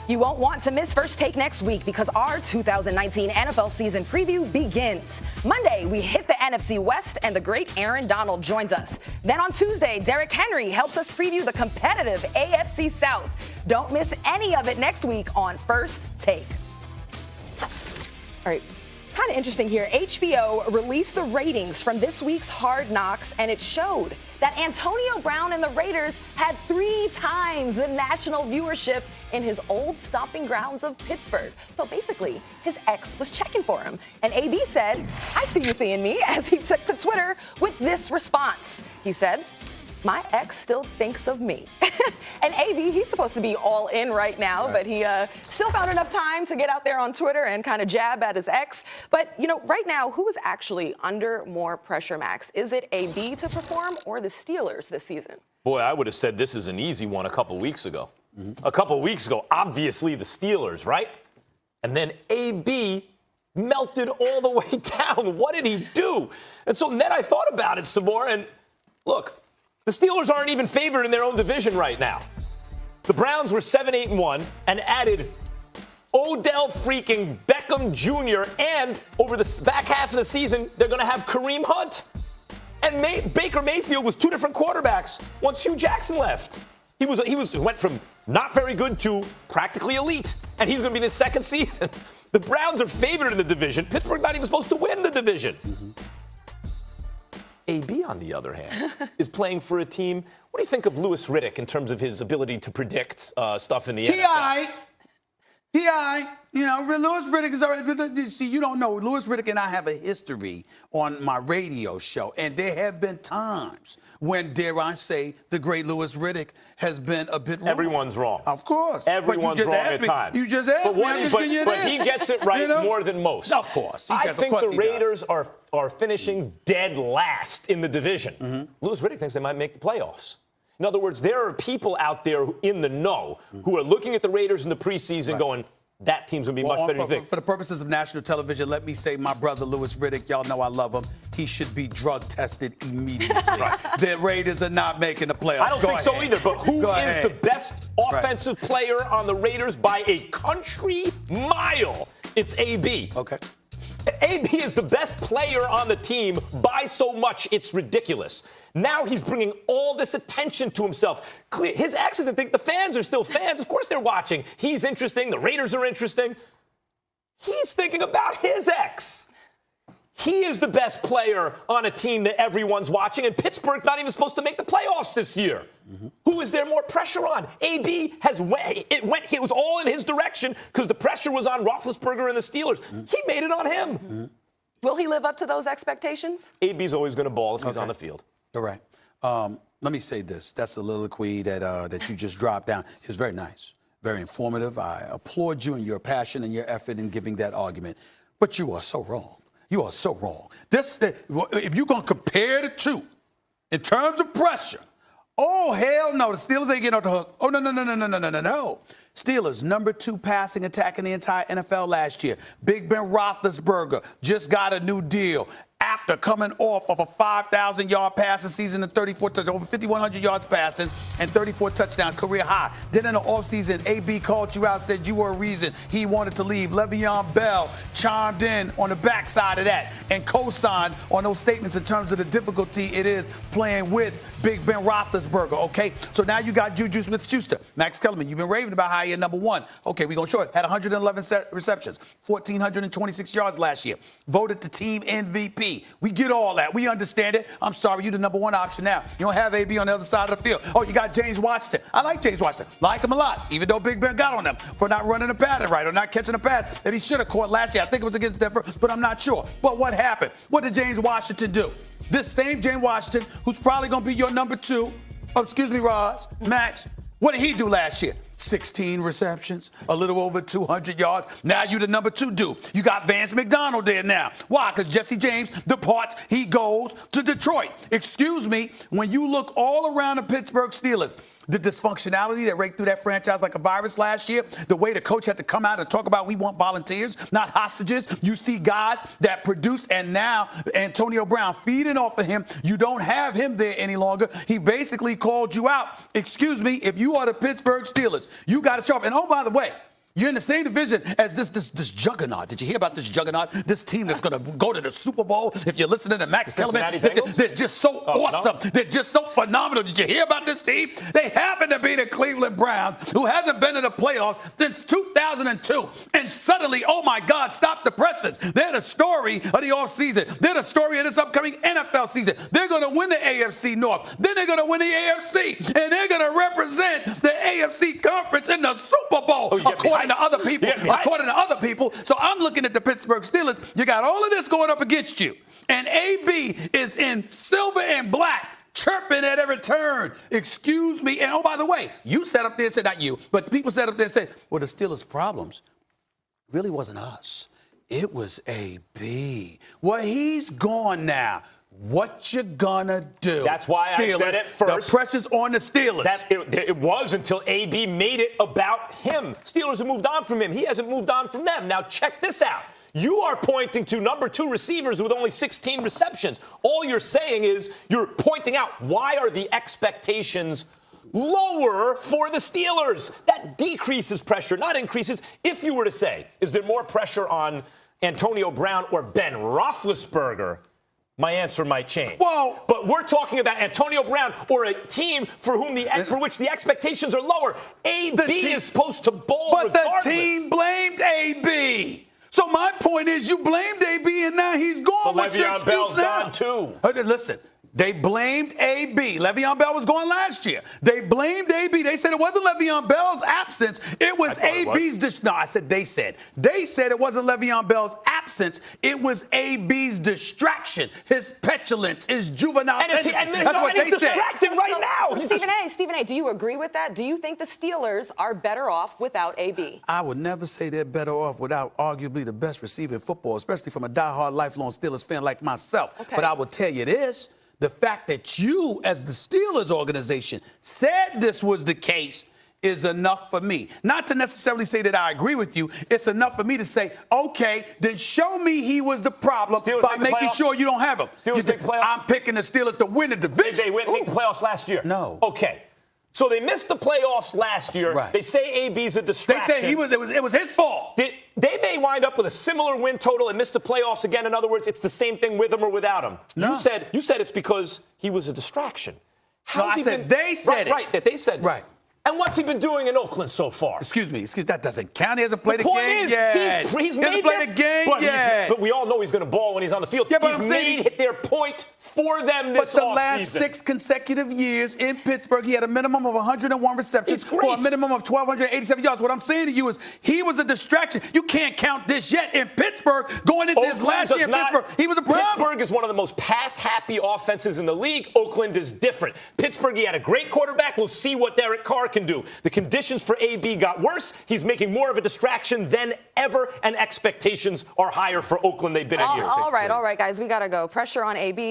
You won't want to miss First Take next week because our 2019 NFL season preview begins. Monday, we hit the NFC West and the great Aaron Donald joins us. Then on Tuesday, Derrick Henry helps us preview the competitive AFC South. Don't miss any of it next week on First Take. All right. Kind of interesting here. HBO released the ratings from this week's Hard Knocks, and it showed that Antonio Brown and the Raiders had 3 times the national viewership in his old stomping grounds of Pittsburgh. So basically, his ex was checking for him. And AB said, "I see you seeing me," as he took to Twitter with this response. He said, "My ex still thinks of me." And AB, he's supposed to be all in right now, but he still found enough time to get out there on Twitter and kind of jab at his ex. But, you know, right now, who is actually under more pressure, Max? Is it AB to perform or the Steelers this season? Boy, I would have said this is an easy one a couple weeks ago. A couple weeks ago, obviously the Steelers, right? And then AB melted all the way down. What did he do? And so then I thought about it some more, and look, the Steelers aren't even favored in their own division right now. The Browns were 7-8-1 and added Odell freaking Beckham Jr. and over the back half of the season, they're going to have Kareem Hunt. And Baker Mayfield was 2 different quarterbacks once Hugh Jackson left. He went from not very good to practically elite, and he's going to be in his second season. The Browns are favored in the division. Pittsburgh not even supposed to win the division. AB, on the other hand, is playing for a team. What do you think of Louis Riddick in terms of his ability to predict stuff in the NFL? You know, Louis Riddick is already. See, you don't know. Louis Riddick and I have a history on my radio show, and there have been times when, dare I say, the great Louis Riddick has been a bit wrong. Everyone's wrong. Of course. Everyone's wrong at times. You just asked me. But he gets it right more than most. Of course. I think the Raiders are finishing dead last in the division. Louis Riddick thinks they might make the playoffs. In other words, there are people out there in the know who are looking at the Raiders in the preseason going, that team's going to be much better than you think. For the purposes of national television, let me say my brother Louis Riddick, y'all know I love him. He should be drug tested immediately. The Raiders are not making the playoffs. I don't think so either, but who is the best offensive player on the Raiders by a country mile? It's AB. Okay. AB is the best player on the team by so much it's ridiculous. Now he's bringing all this attention to himself. His ex doesn't think the fans are still fans. Of course they're watching. He's interesting. The Raiders are interesting. He's thinking about his ex. He is the best player on a team that everyone's watching, and Pittsburgh's not even supposed to make the playoffs this year. Who is there more pressure on? AB it was all in his direction because the pressure was on Roethlisberger and the Steelers. He made it on him. Will he live up to those expectations? AB's always going to ball if he's on the field. All right. Let me say this. That soliloquy that you just dropped down is very nice, very informative. I applaud you and your passion and your effort in giving that argument. But you are so wrong. You are so wrong. If you're going to compare the two in terms of pressure, oh, hell no. The Steelers ain't getting off the hook. Oh, no. Steelers, number 2 passing attack in the entire NFL last year. Big Ben Roethlisberger just got a new deal after coming off of a 5,000-yard passing season and 34 touchdowns, over 5,100 yards passing and 34 touchdowns, career high. Then in the offseason, AB called you out, said you were a reason he wanted to leave. Le'Veon Bell chimed in on the backside of that and co-signed on those statements in terms of the difficulty it is playing with Big Ben Roethlisberger, okay? So now you got Juju Smith-Schuster. Max Kellerman, you've been raving about how you're number 1. Okay, we're going short. Had 111 receptions, 1,426 yards last year. Voted the team MVP. We get all that. We understand it. I'm sorry, you're the number 1 option now. You don't have AB on the other side of the field. Oh, you got James Washington. I like James Washington. Like him a lot, even though Big Ben got on him for not running the pattern right or not catching a pass that he should have caught last year. I think it was against Denver, but I'm not sure. But what happened? What did James Washington do? This same James Washington, who's probably going to be your number 2, Roz, Max, what did he do last year? 16 receptions, a little over 200 yards. Now you the number 2 dude. You got Vance McDonald there now. Why? Because Jesse James departs. He goes to Detroit. Excuse me, when you look all around the Pittsburgh Steelers, the dysfunctionality that raked through that franchise like a virus last year, the way the coach had to come out and talk about we want volunteers, not hostages. You see guys that produced, and now Antonio Brown feeding off of him. You don't have him there any longer. He basically called you out. Excuse me, if you are the Pittsburgh Steelers, you got to show up. And oh, by the way, You're in the same division as this juggernaut. Did you hear about this juggernaut? This team that's going to go to the Super Bowl. If you're listening to Max Kellerman, they're just so awesome. No. They're just so phenomenal. Did you hear about this team? They happen to be the Cleveland Browns, who hasn't been in the playoffs since 2002. And suddenly, oh my God, stop the presses. They're the story of the offseason. They're the story of this upcoming NFL season. They're going to win the AFC North. Then they're going to win the AFC. And they're going to represent the AFC Conference in the Super Bowl. According to other people. So I'm looking at the Pittsburgh Steelers. You got all of this going up against you. And AB is in silver and black, chirping at every turn. Excuse me. And oh, by the way, you sat up there and said, not you, but people sat up there and said, well, the Steelers' problems really wasn't us. It was AB. Well, he's gone now. What you gonna do? That's why Steelers, I said it first. The pressure's on the Steelers. It was until AB made it about him. Steelers have moved on from him. He hasn't moved on from them. Now check this out. You are pointing to number 2 receivers with only 16 receptions. All you're saying is you're pointing out why are the expectations lower for the Steelers? That decreases pressure, not increases. If you were to say, is there more pressure on Antonio Brown or Ben Roethlisberger? My answer might change. Whoa. But we're talking about Antonio Brown or a team for which the expectations are lower. AB is supposed to bowl regardless. The team blamed AB. So my point is you blamed AB and now he's gone. What's your excuse Bell's now? Gone too. Listen. They blamed AB. Le'Veon Bell was gone last year. They blamed AB. They said it wasn't Le'Veon Bell's absence. It was AB's. No, I said they said. They said it wasn't Le'Veon Bell's absence. It was AB's distraction, his petulance, his juvenile tendency. That's what they said. Right now. Stephen A., do you agree with that? Do you think the Steelers are better off without AB? I would never say they're better off without arguably the best receiver in football, especially from a diehard, lifelong Steelers fan like myself. Okay. But I will tell you this. The fact that you, as the Steelers organization, said this was the case is enough for me. Not to necessarily say that I agree with you. It's enough for me to say, okay, then show me he was the problem by making sure you don't have him. I'm picking the Steelers to win the division. Did they make the playoffs last year? No. Okay. So they missed the playoffs last year. Right. They say AB's a distraction. They say it was his fault. They may wind up with a similar win total and miss the playoffs again. In other words, it's the same thing with him or without him. No. You said it's because he was a distraction. They said it. Right, that they said. Right. And what's he been doing in Oakland so far? Excuse me, that doesn't count. He hasn't played a game yet. He's hasn't played a game yet. But we all know he's going to ball when he's on the field. Yeah, but he's made their point for them this offseason. But the last 6 consecutive years in Pittsburgh, he had a minimum of 101 receptions for a minimum of 1,287 yards. What I'm saying to you is he was a distraction. You can't count this yet. In Pittsburgh, going into his last year in Pittsburgh, he was a problem. Pittsburgh is one of the most pass-happy offenses in the league. Oakland is different. Pittsburgh, he had a great quarterback. We'll see what Derek Carr can do. The conditions for AB got worse. He's making more of a distraction than ever, and expectations are higher for Oakland. They've been in years. All right, guys, we got to go. Pressure on AB.